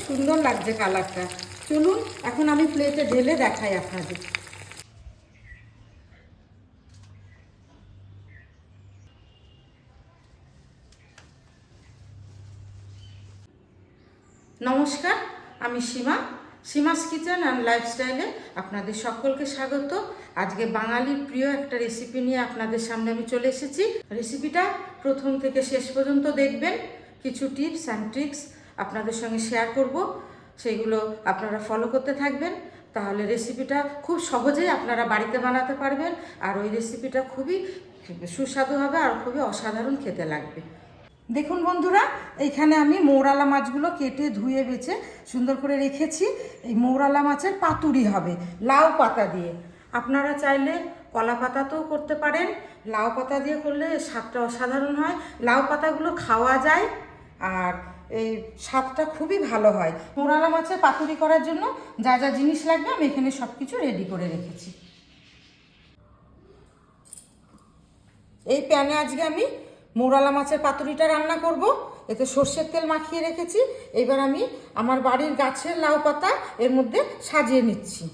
সুন্দর লাগছে কালারটা। চলুন এখন আমি প্লেটে ঢেলে দেখাই আপনাদের। নমস্কার, আমি সীমাস কিচেন অ্যান্ড লাইফস্টাইলে আপনাদের সকলকে স্বাগত। আজকে বাঙালির প্রিয় একটা রেসিপি নিয়ে আপনাদের সামনে আমি চলে এসেছি। রেসিপিটা প্রথম থেকে শেষ পর্যন্ত দেখবেন। কিছু টিপস অ্যান্ড ট্রিক্স আপনাদের সঙ্গে শেয়ার করব, সেইগুলো আপনারা ফলো করতে থাকবেন। তাহলে রেসিপিটা খুব সহজেই আপনারা বাড়িতে বানাতে পারবেন, আর ওই রেসিপিটা খুবই সুস্বাদু হবে আর খুবই অসাধারণ খেতে লাগবে। দেখুন বন্ধুরা, এইখানে আমি মৌরালা মাছগুলো কেটে ধুয়ে বেছে সুন্দর করে রেখেছি। এই মৌরালা মাছের পাতুরি হবে লাউ পাতা দিয়ে। আপনারা চাইলে কলা পাতাতেও করতে পারেন, লাউ পাতা দিয়ে করলে স্বাদটা অসাধারণ হয়। লাউ পাতাগুলো খাওয়া যায় আর এই স্বাদটা খুবই ভালো হয়। মৌরালা মাছের পাতুরি করার জন্য যা যা জিনিস লাগবে আমি এখানে সব কিছু রেডি করে রেখেছি। এই প্যানে আজকে আমি মৌরালা মাছের পাতুরিটা রান্না করব। এতে সর্ষের তেল মাখিয়ে রেখেছি। এবার আমি আমার বাড়ির গাছের লাউ পাতা এর মধ্যে সাজিয়ে নিচ্ছি।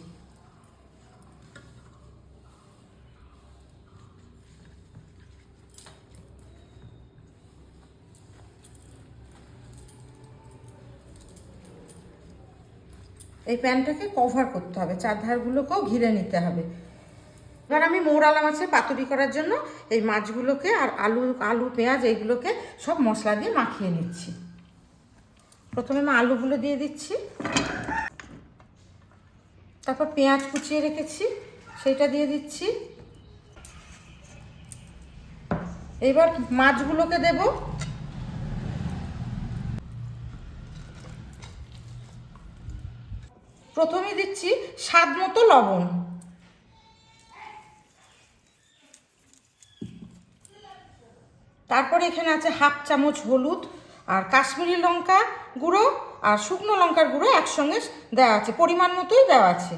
এই প্যানটাকে কভার করতে হবে, চারধারগুলোকেও ঘিরে নিতে হবে। এবার আমি মৌরালা মাছের পাতুরি করার জন্য এই মাছগুলোকে আর আলু পেঁয়াজ এইগুলোকে সব মশলা দিয়ে মাখিয়ে নিচ্ছি। প্রথমে আমি আলুগুলো দিয়ে দিচ্ছি, তারপর পেঁয়াজ কুচিয়ে রেখেছি সেইটা দিয়ে দিচ্ছি। এবার মাছগুলোকে দেব। প্রথমে দিচ্ছি স্বাদ মতো লবণ, তারপরে এখানে আছে হাফ চামচ হলুদ, আর কাশ্মীরি লঙ্কা গুঁড়ো আর শুকনো লঙ্কার গুঁড়ো একসঙ্গে দেওয়া আছে, পরিমাণ মতোই দেওয়া আছে।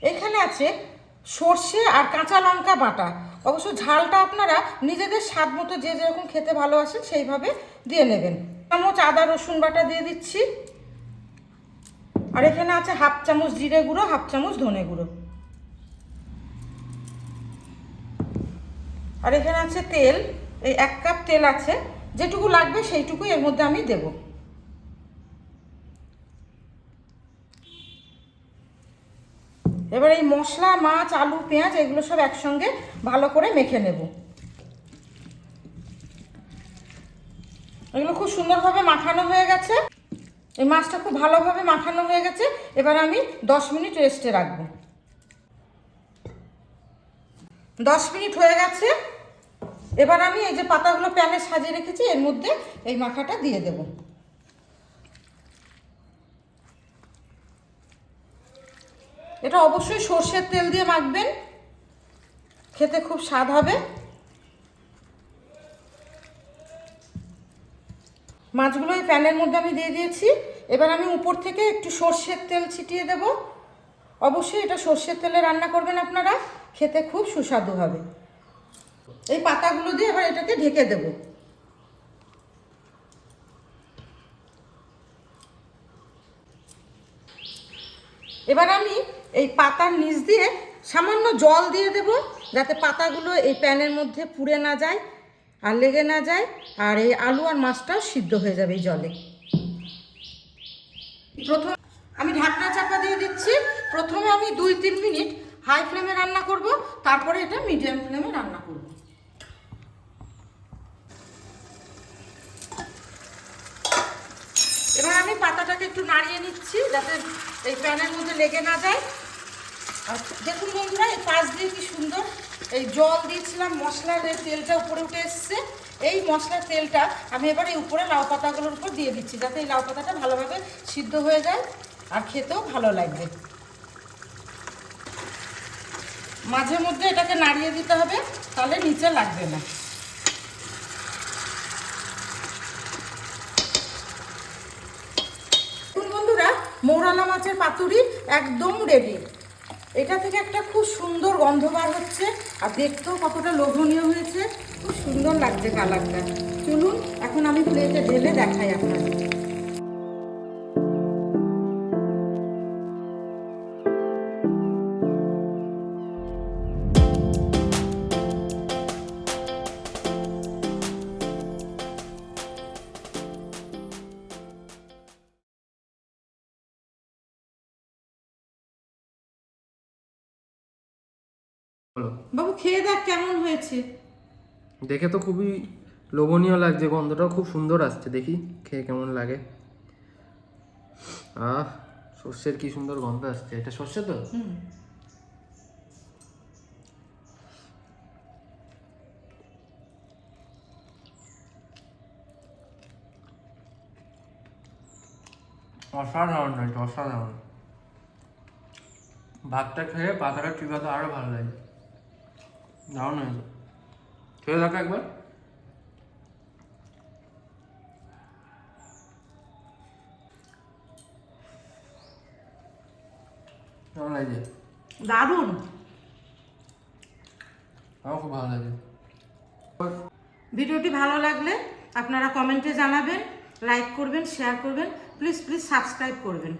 এখানে আছে সর্ষে আর কাঁচা লঙ্কা বাটা। অবশ্য ঝালটা আপনারা নিজেদের স্বাদ মতো যে যেরকম খেতে ভালোবাসেন সেইভাবে দিয়ে নেবেন। চামচ আদা রসুন বাটা দিয়ে দিচ্ছি। আর এখানে আছে হাফ চামচ জিরে গুঁড়ো, হাফ চামচ ধনে গুঁড়ো। আর এখানে আছে তেল, এই 1 কাপ তেল আছে, যেটুকু লাগবে সেইটুকুই এর মধ্যে আমি দেব। এবার এই মশলা, মাছ, আলু, পেঁয়াজ এগুলো সব একসঙ্গে ভালো করে মেখে নেব। এগুলো খুব সুন্দরভাবে মাখানো হয়ে গেছে। এই মাছটা খুব ভালোভাবে মাখানো হয়ে গেছে। এবার আমি 10 মিনিট রেস্টে রাখবো। 10 মিনিট হয়ে গেছে। এবার আমি এই যে পাতাগুলো প্যানে সাজিয়ে রেখেছি এর মধ্যে এই মাখাটা দিয়ে দেব। এটা অবশ্যই সর্ষের তেল দিয়ে মাখবেন, খেতে খুব স্বাদ হবে। মাছগুলো এই প্যানের মধ্যে আমি দিয়ে দিয়েছি। এবার আমি উপর থেকে একটু সর্ষের তেল ছিটিয়ে দেব। অবশ্যই এটা সর্ষের তেলে রান্না করবেন আপনারা, খেতে খুব সুস্বাদু হবে। এই পাতাগুলো দিয়ে এবার এটাকে ঢেকে দেব। এবার আমি এই পাতার নিচ দিয়ে সামান্য জল দিয়ে দেব, যাতে পাতাগুলো এই প্যানের মধ্যে পুড়ে না যায় আর লেগে না যায়, আর এই আলু আর মাছটাও সিদ্ধ হয়ে যাবে এই জলে। প্রথম আমি ঢাকনা চাপা দিয়ে দিচ্ছি। প্রথমে আমি 2-3 মিনিট হাই ফ্লেমে রান্না করব, তারপরে এটা মিডিয়াম ফ্লেমে রান্না করব। এবার আমি পাতাটাকে একটু নাড়িয়ে নিচ্ছি যাতে এই প্যানের মধ্যে লেগে না যায়। আর দেখুন বন্ধুরা, এই পাশ দিয়ে কি সুন্দর এই জল দিয়েছিলাম, মশলার এই তেলটা উপরে উঠে এসছে। এই মশলার তেলটা আমি এবার এই উপরে লাউ পাতাগুলোর উপর দিয়ে দিচ্ছি, যাতে এই লাউ পাতাটা ভালোভাবে সিদ্ধ হয়ে যায় আর খেতেও ভালো লাগবে। মাঝে মধ্যে এটাকে নাড়িয়ে দিতে হবে, তাহলে নিচে লাগবে না। বন্ধুরা, মৌরালা মাছের পাতুরি একদম রেডি। এটা থেকে একটা খুব সুন্দর গন্ধ বার হচ্ছে আর দেখতেও কতটা লোভনীয় হয়েছে, খুব সুন্দর লাগছে কালারটা। চলুন এখন আমি প্লেটে ঢেলে দেখাই আপনাদের। বলো। বাবু খেয়ে দেখ কেমন হয়েছে। দেখে তো খুবই লোভনীয় লাগছে, গন্ধটাও খুব সুন্দর আসছে, দেখি খেয়ে কেমন লাগে। আহ, সর্ষের কি সুন্দর গন্ধ আসছে। এটা সর্ষে তো? অসাধারণ হয়েছে, অসাধারণ। ভাতটা খেয়ে পাতাটা চিবাতে আরো ভালো লাগে। দারুণ হয়েছে। খেয়ে দেখো একবার। কেমন লাগছে? দারুণ। আমার খুব ভালো লাগে। ভিডিওটি ভালো লাগলে আপনারা কমেন্টে জানাবেন, লাইক করবেন, শেয়ার করবেন, প্লিজ সাবস্ক্রাইব করবেন।